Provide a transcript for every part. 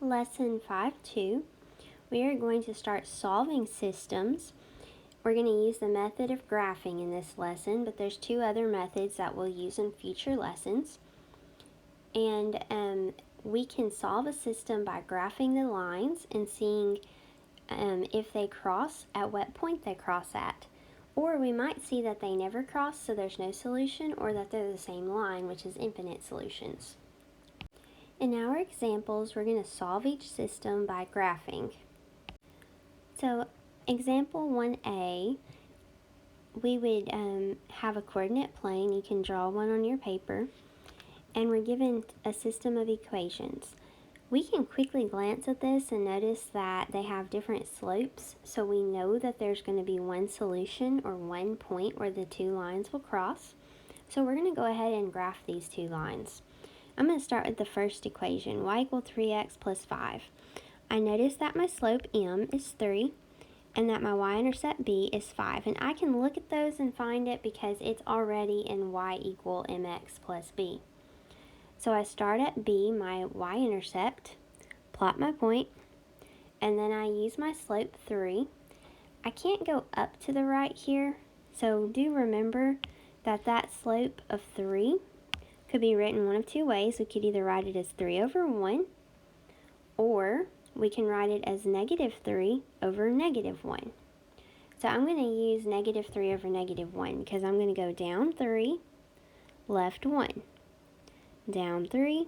Lesson 5.2, we are going to start solving systems. We're going to use the method of graphing in this lesson, but there's two other methods that we'll use in future lessons. And we can solve a system by graphing the lines and seeing if they cross, at what point they cross at. Or we might see that they never cross, so there's no solution, or that they're the same line, which is infinite solutions. In our examples, we're going to solve each system by graphing. So, example 1a, we would have a coordinate plane. You can draw one on your paper. And we're given a system of equations. We can quickly glance at this and notice that they have different slopes, so we know that there's going to be one solution or one point where the two lines will cross. So we're going to go ahead and graph these two lines. I'm going to start with the first equation, y equals 3x plus 5. I notice that my slope m is 3 and that my y-intercept b is 5. And I can look at those and find it because it's already in y equal mx plus b. So I start at b, my y-intercept, plot my point, and then I use my slope 3. I can't go up to the right here, so do remember that that slope of 3 could be written one of two ways. We could either write it as 3 over 1, or we can write it as negative 3 over negative 1. So I'm going to use negative 3 over negative 1 because I'm going to go down 3, left 1. Down 3,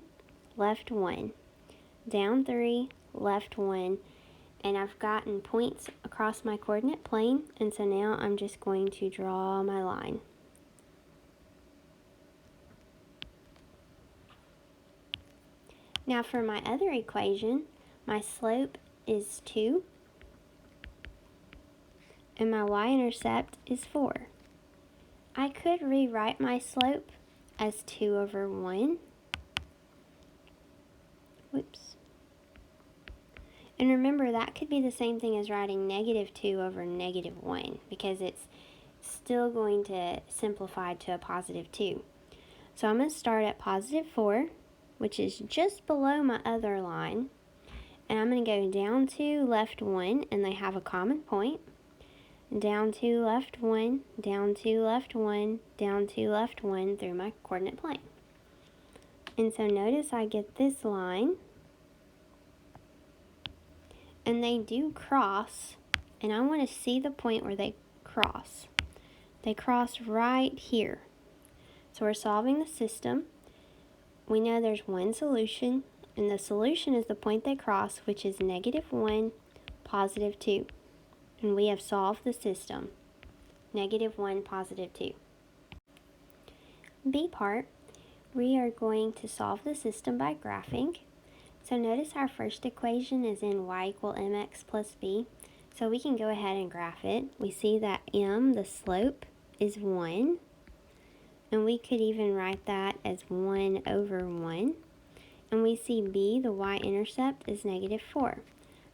left 1. Down 3, left 1. And I've gotten points across my coordinate plane, and so now I'm just going to draw my line. Now for my other equation, my slope is 2 and my y-intercept is 4. I could rewrite my slope as 2 over 1. Whoops. And remember, that could be the same thing as writing negative 2 over negative 1 because it's still going to simplify to a positive 2. So I'm going to start at positive 4, which is just below my other line. And I'm going to go down 2, left 1, and they have a common point. Down 2, left 1, down 2, left 1, down 2, left 1 through my coordinate plane. And so notice I get this line. And they do cross, and I want to see the point where they cross. They cross right here. So we're solving the system. We know there's one solution, and the solution is the point they cross, which is negative 1, positive 2. And we have solved the system. Negative 1, positive 2. B part, we are going to solve the system by graphing. So notice our first equation is in y equal mx plus b. So we can go ahead and graph it. We see that m, the slope, is 1. And we could even write that as 1 over 1. And we see b, the y-intercept, is negative 4.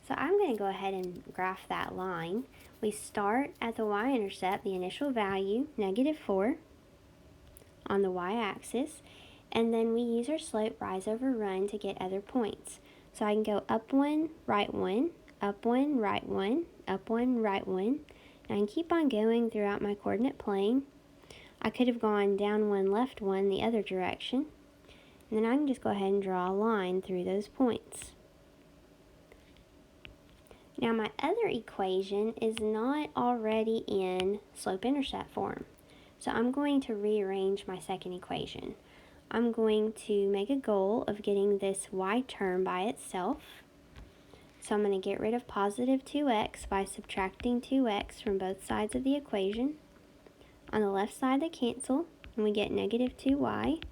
So I'm going to go ahead and graph that line. We start at the y-intercept, the initial value, negative 4, on the y-axis. And then we use our slope rise over run to get other points. So I can go up 1, right 1, up 1, right 1, up 1, right 1. And I can keep on going throughout my coordinate plane. I could have gone down 1, left 1 the other direction. And then I can just go ahead and draw a line through those points. Now my other equation is not already in slope-intercept form. So I'm going to rearrange my second equation. I'm going to make a goal of getting this y term by itself. So I'm going to get rid of positive 2x by subtracting 2x from both sides of the equation. On the left side they cancel, and we get negative 2y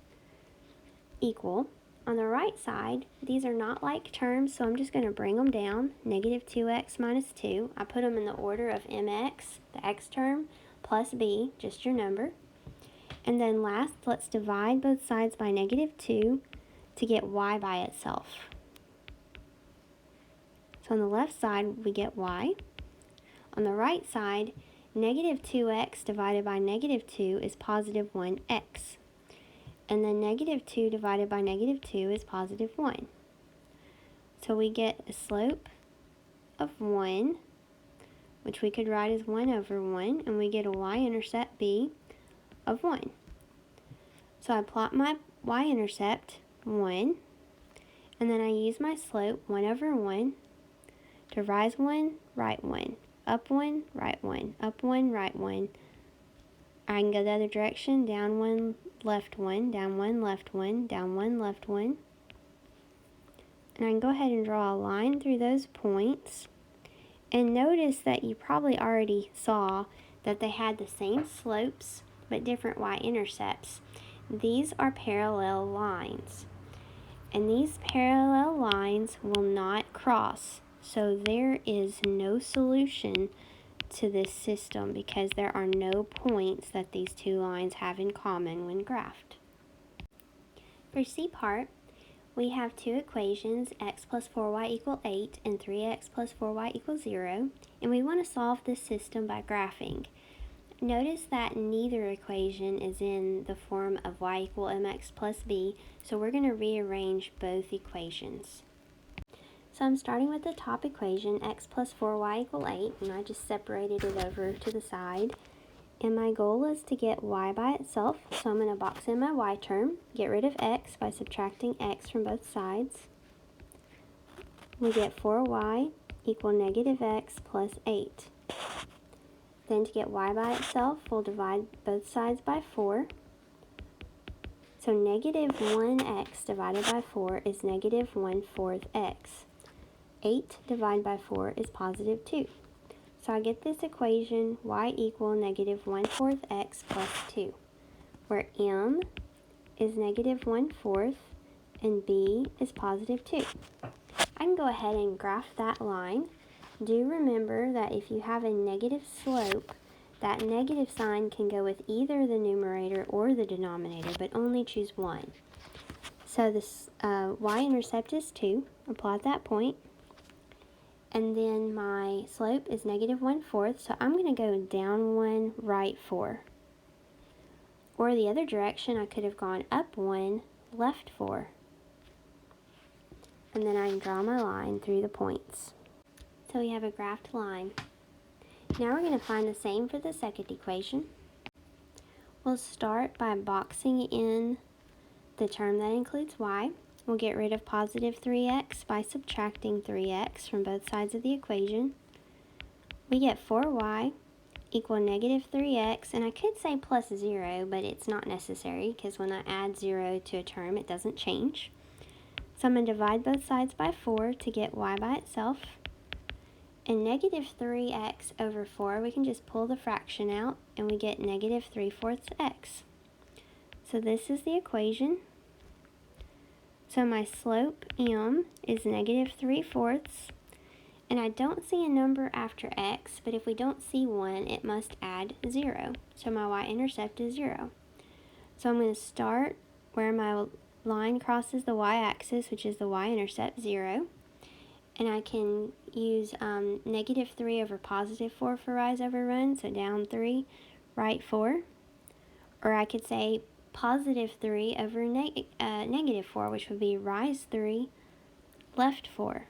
equal. On the right side, these are not like terms, so I'm just going to bring them down. Negative 2x minus 2. I put them in the order of mx, the x term, plus b, just your number. And then last, let's divide both sides by negative 2 to get y by itself. So on the left side, we get y. On the right side, negative 2x divided by negative 2 is positive 1x. And then negative 2 divided by negative 2 is positive 1. So we get a slope of 1, which we could write as 1 over 1, and we get a y-intercept b of 1. So I plot my y-intercept, 1, and then I use my slope, 1 over 1, to rise 1, right 1, up 1, right 1, up 1, right 1. I can go the other direction, down 1, left 1, down 1, left 1, down 1, left 1. And I can go ahead and draw a line through those points. And notice that you probably already saw that they had the same slopes but different y-intercepts. These are parallel lines. And these parallel lines will not cross. So there is no solution to this system because there are no points that these two lines have in common when graphed. For C part, we have two equations, x plus 4y equal 8 and 3x plus 4y equals 0, and we want to solve this system by graphing. Notice that neither equation is in the form of y equal mx plus b, so we're going to rearrange both equations. So I'm starting with the top equation, x plus 4y equal 8, and I just separated it over to the side. And my goal is to get y by itself, so I'm going to box in my y term, get rid of x by subtracting x from both sides. We get 4y equal negative x plus 8. Then to get y by itself, we'll divide both sides by 4. So negative 1x divided by 4 is negative 1/4 x. 8 divided by 4 is positive 2. So I get this equation, y equal negative 1/4 x plus 2, where m is negative 1/4 and b is positive 2. I can go ahead and graph that line. Do remember that if you have a negative slope, that negative sign can go with either the numerator or the denominator, but only choose one. So this y-intercept is 2. I'll plot that point. And then my slope is negative 1/4, so I'm going to go down 1, right 4. Or the other direction, I could have gone up 1, left 4. And then I can draw my line through the points. So we have a graphed line. Now we're going to find the same for the second equation. We'll start by boxing in the term that includes y. We'll get rid of positive 3x by subtracting 3x from both sides of the equation. We get 4y equal negative 3x, and I could say plus 0, but it's not necessary because when I add 0 to a term, it doesn't change. So I'm going to divide both sides by 4 to get y by itself. And negative 3x over 4, we can just pull the fraction out, and we get negative 3/4 x. So this is the equation. So my slope, m, is negative 3/4, and I don't see a number after x, but if we don't see one, it must add 0. So my y-intercept is 0. So I'm going to start where my line crosses the y-axis, which is the y-intercept, 0. And I can use negative 3 over positive 4 for rise over run, so down 3, right 4. Or I could say positive 3 over negative 4, which would be rise 3, left 4.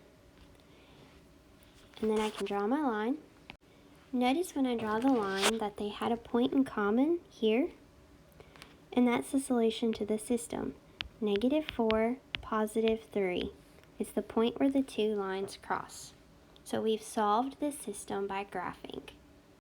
And then I can draw my line. Notice when I draw the line that they had a point in common here, and that's the solution to the system. Negative 4, positive 3. It's the point where the two lines cross. So we've solved this system by graphing.